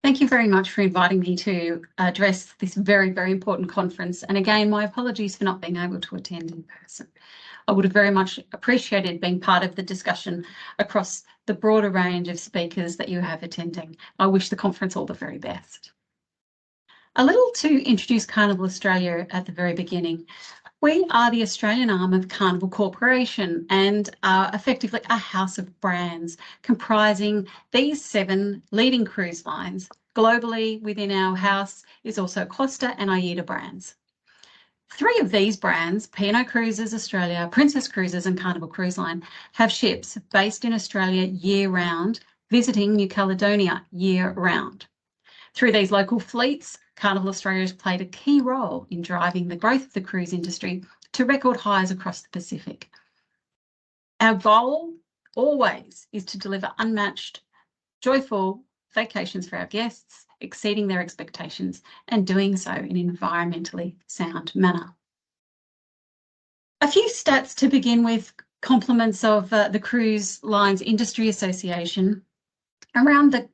Thank you very much for inviting me to address this very, very important conference. And again, my apologies for not being able to attend in person. I would have very much appreciated being part of the discussion across the broader range of speakers that you have attending. I wish the conference all the very best. A little to introduce Carnival Australia at the very beginning. We are the Australian arm of Carnival Corporation and are effectively a house of brands comprising these 7 leading cruise lines. Globally within our house is also Costa and AIDA brands. 3 of these brands, P&O Cruises Australia, Princess Cruises and Carnival Cruise Line, have ships based in Australia year-round, visiting New Caledonia year-round. Through these local fleets, Carnival Australia has played a key role in driving the growth of the cruise industry to record highs across the Pacific. Our goal always is to deliver unmatched, joyful vacations for our guests, exceeding their expectations and doing so in an environmentally sound manner. A few stats to begin with, compliments of the Cruise Lines Industry Association around the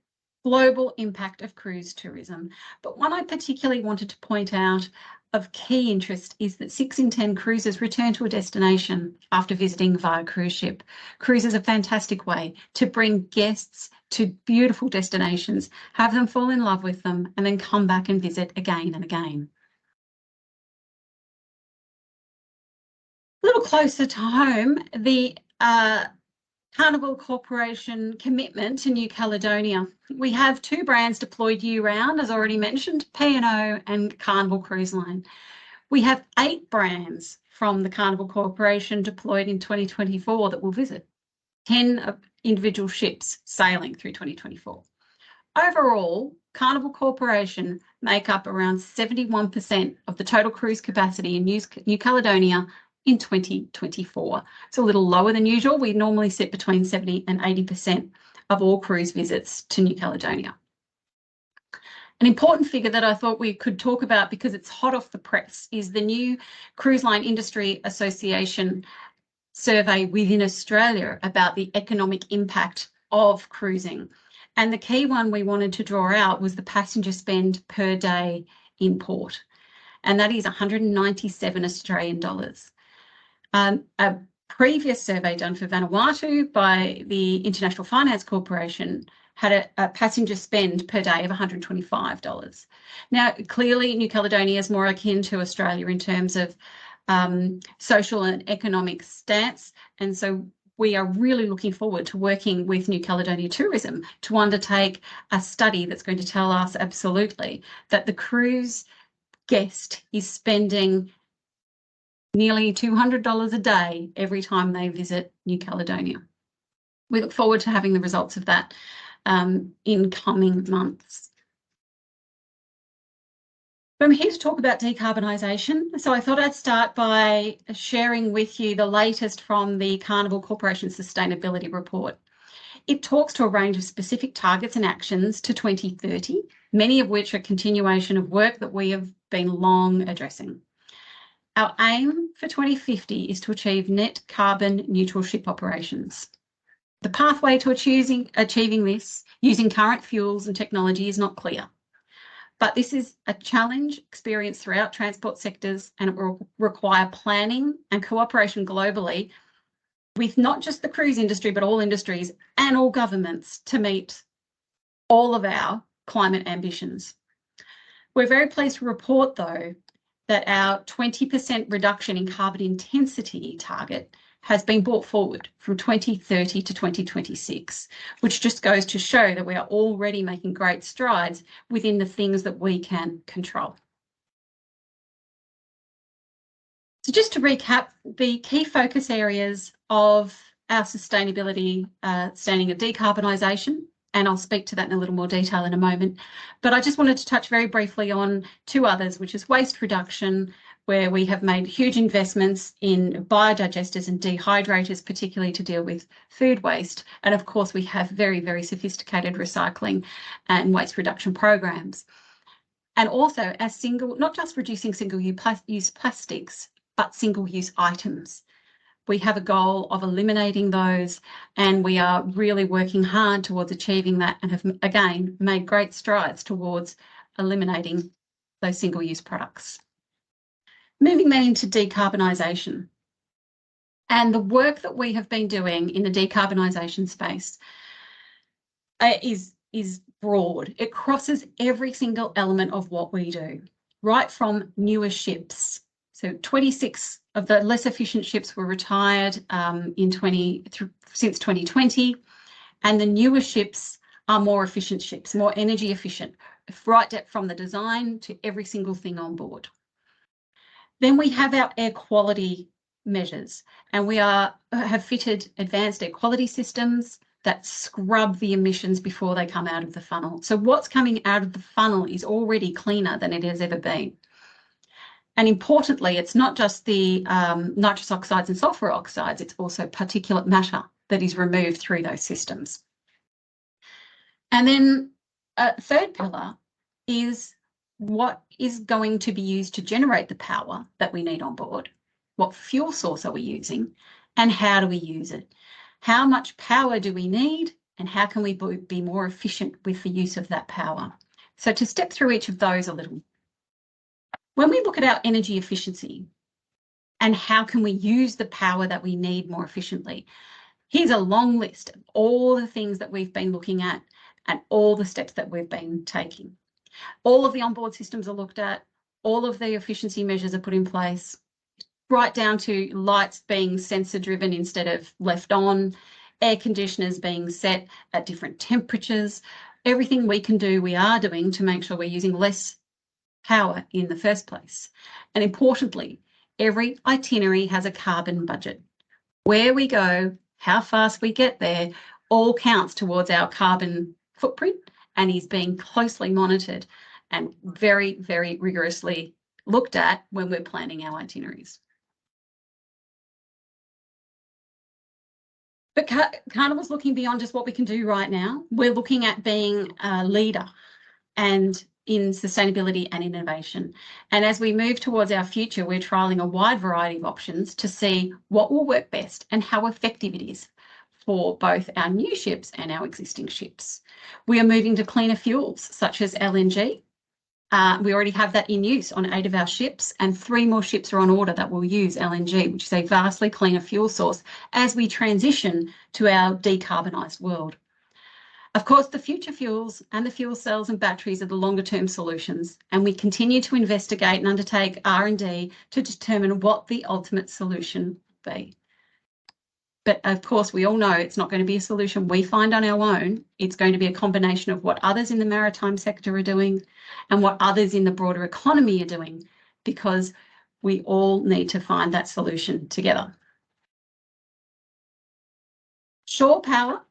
global impact of cruise tourism. But one I particularly wanted to point out of key interest is that 6 in 10 cruisers return to a destination after visiting via cruise ship. Cruise is a fantastic way to bring guests to beautiful destinations, have them fall in love with them, and then come back and visit again and again. A little closer to home, the Carnival Corporation commitment to New Caledonia. We have 2 brands deployed year-round, as already mentioned, P&O and Carnival Cruise Line. We have 8 brands from the Carnival Corporation deployed in 2024 that will visit, 10 individual ships sailing through 2024. Overall, Carnival Corporation make up around 71% of the total cruise capacity in New Caledonia in 2024. It's a little lower than usual. We normally sit between 70 and 80% of all cruise visits to New Caledonia. An important figure that I thought we could talk about because it's hot off the press is the new Cruise Line Industry Association survey within Australia about the economic impact of cruising. And the key one we wanted to draw out was the passenger spend per day in port. And that is 197 Australian dollars. A previous survey done for Vanuatu by the International Finance Corporation had a passenger spend per day of $125. Now, clearly, New Caledonia is more akin to Australia in terms of social and economic stance. And so we are really looking forward to working with New Caledonia Tourism to undertake a study that's going to tell us absolutely that the cruise guest is spending nearly $200 a day every time they visit New Caledonia. We look forward to having the results of that in coming months. I'm here to talk about decarbonisation. So I thought I'd start by sharing with you the latest from the Carnival Corporation Sustainability Report. It talks to a range of specific targets and actions to 2030, many of which are continuation of work that we have been long addressing. Our aim for 2050 is to achieve net carbon neutral ship operations. The pathway to achieving this using current fuels and technology is not clear, but this is a challenge experienced throughout transport sectors, and it will require planning and cooperation globally with not just the cruise industry, but all industries and all governments to meet all of our climate ambitions. We're very pleased to report, though, that our 20% reduction in carbon intensity target has been brought forward from 2030 to 2026, which just goes to show that we are already making great strides within the things that we can control. So just to recap, the key focus areas of our sustainability standing at decarbonisation, and I'll speak to that in a little more detail in a moment. But I just wanted to touch very briefly on 2 others, which is waste reduction, where we have made huge investments in biodigesters and dehydrators, particularly to deal with food waste. And of course, we have very, very sophisticated recycling and waste reduction programs. And also not just reducing single-use plastics, but single-use items. We have a goal of eliminating those, and we are really working hard towards achieving that, and have, again, made great strides towards eliminating those single-use products. Moving then into decarbonisation. And the work that we have been doing in the decarbonisation space is broad. It crosses every single element of what we do, right from newer ships. So 26 of the less efficient ships were retired since 2020, and the newer ships are more efficient ships, more energy efficient, right from the design to every single thing on board. Then we have our air quality measures, and we have fitted advanced air quality systems that scrub the emissions before they come out of the funnel. So what's coming out of the funnel is already cleaner than it has ever been. And importantly, it's not just the nitrous oxides and sulfur oxides, it's also particulate matter that is removed through those systems. And then a third pillar is what is going to be used to generate the power that we need on board. What fuel source are we using, and how do we use it? How much power do we need, and how can we be more efficient with the use of that power? So to step through each of those a little. When we look at our energy efficiency and how can we use the power that we need more efficiently, here's a long list of all the things that we've been looking at and all the steps that we've been taking. All of the onboard systems are looked at, all of the efficiency measures are put in place, right down to lights being sensor driven instead of left on, air conditioners being set at different temperatures. Everything we can do, we are doing to make sure we're using less power in the first place. And importantly, every itinerary has a carbon budget. Where we go, how fast we get there, all counts towards our carbon footprint and is being closely monitored and very, very rigorously looked at when we're planning our itineraries. But Carnival's looking beyond just what we can do right now. We're looking at being a leader and in sustainability and innovation. And as we move towards our future, we're trialling a wide variety of options to see what will work best and how effective it is for both our new ships and our existing ships. We are moving to cleaner fuels such as LNG. We already have that in use on 8 of our ships, and 3 more ships are on order that will use LNG, which is a vastly cleaner fuel source as we transition to our decarbonised world. Of course, the future fuels and the fuel cells and batteries are the longer term solutions, and we continue to investigate and undertake R&D to determine what the ultimate solution will be. But of course, we all know it's not going to be a solution we find on our own. It's going to be a combination of what others in the maritime sector are doing and what others in the broader economy are doing, because we all need to find that solution together. Shore power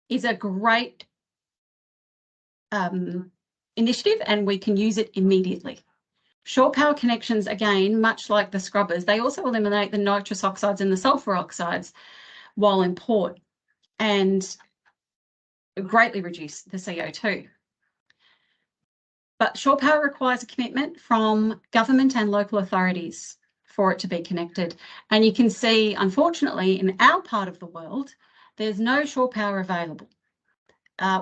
is a great initiative, and we can use it immediately. Shore power connections, again, much like the scrubbers, they also eliminate the nitrous oxides and the sulfur oxides while in port and greatly reduce the CO2. But shore power requires a commitment from government and local authorities for it to be connected. And you can see, unfortunately, in our part of the world, there's no shore power available.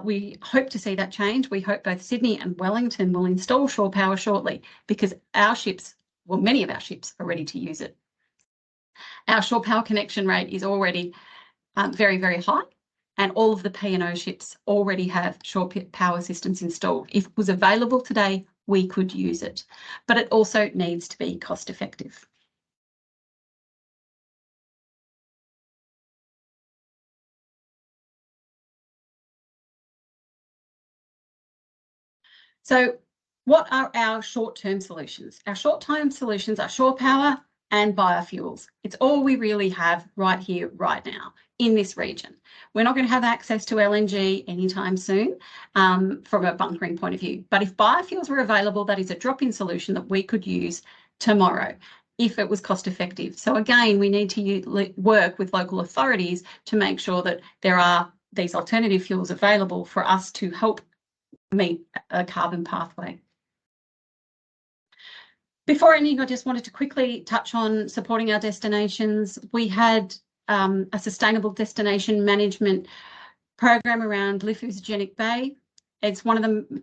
We hope to see that change. We hope both Sydney and Wellington will install shore power shortly, because our ships, well, many of our ships are ready to use it. Our shore power connection rate is already very, very high, and all of the P&O ships already have shore power systems installed. If it was available today, we could use it, but it also needs to be cost effective. So what are our short-term solutions? Our short-term solutions are shore power and biofuels. It's all we really have right here, right now, in this region. We're not going to have access to LNG anytime soon from a bunkering point of view. But if biofuels were available, that is a drop-in solution that we could use tomorrow if it was cost effective. So again, we need to work with local authorities to make sure that there are these alternative fuels available for us to help meet a carbon pathway. Before ending, I just wanted to quickly touch on supporting our destinations. We had a sustainable destination management program around Lithusogenic Bay. It's one of the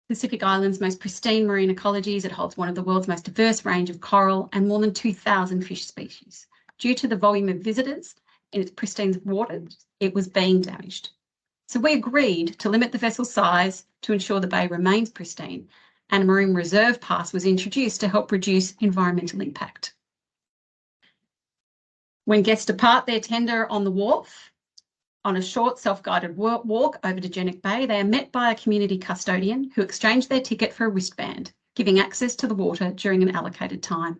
Pacific Island's most pristine marine ecologies. It holds one of the world's most diverse range of coral and more than 2,000 fish species. Due to the volume of visitors in its pristine waters, it was being damaged. So we agreed to limit the vessel size to ensure the bay remains pristine, and a marine reserve pass was introduced to help reduce environmental impact. When guests depart their tender on the wharf, on a short self-guided walk over to Genic Bay, they are met by a community custodian who exchange their ticket for a wristband, giving access to the water during an allocated time.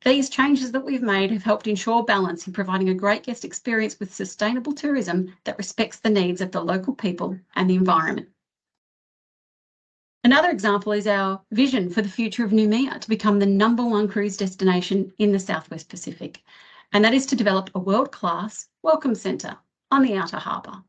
These changes that we've made have helped ensure balance in providing a great guest experience with sustainable tourism that respects the needs of the local people and the environment. Another example is our vision for the future of Noumea to become the #1 cruise destination in the Southwest Pacific, and that is to develop a world-class welcome centre on the outer harbour.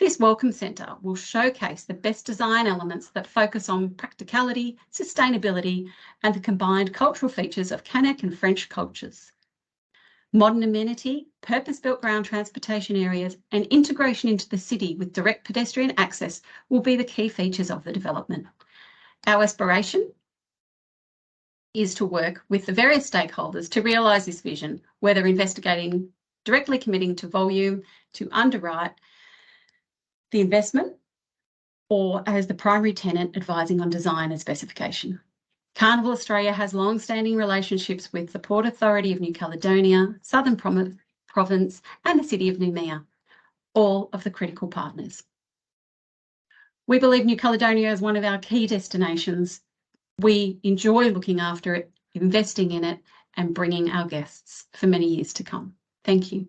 This welcome centre will showcase the best design elements that focus on practicality, sustainability, and the combined cultural features of Kanak and French cultures. Modern amenity, purpose-built ground transportation areas, and integration into the city with direct pedestrian access will be the key features of the development. Our aspiration is to work with the various stakeholders to realise this vision, whether investigating, directly committing to volume, to underwrite the investment, or as the primary tenant advising on design and specification. Carnival Australia has long-standing relationships with the Port Authority of New Caledonia, Southern Province, and the City of Noumea, all of the critical partners. We believe New Caledonia is one of our key destinations. We enjoy looking after it, investing in it, and bringing our guests for many years to come. Thank you.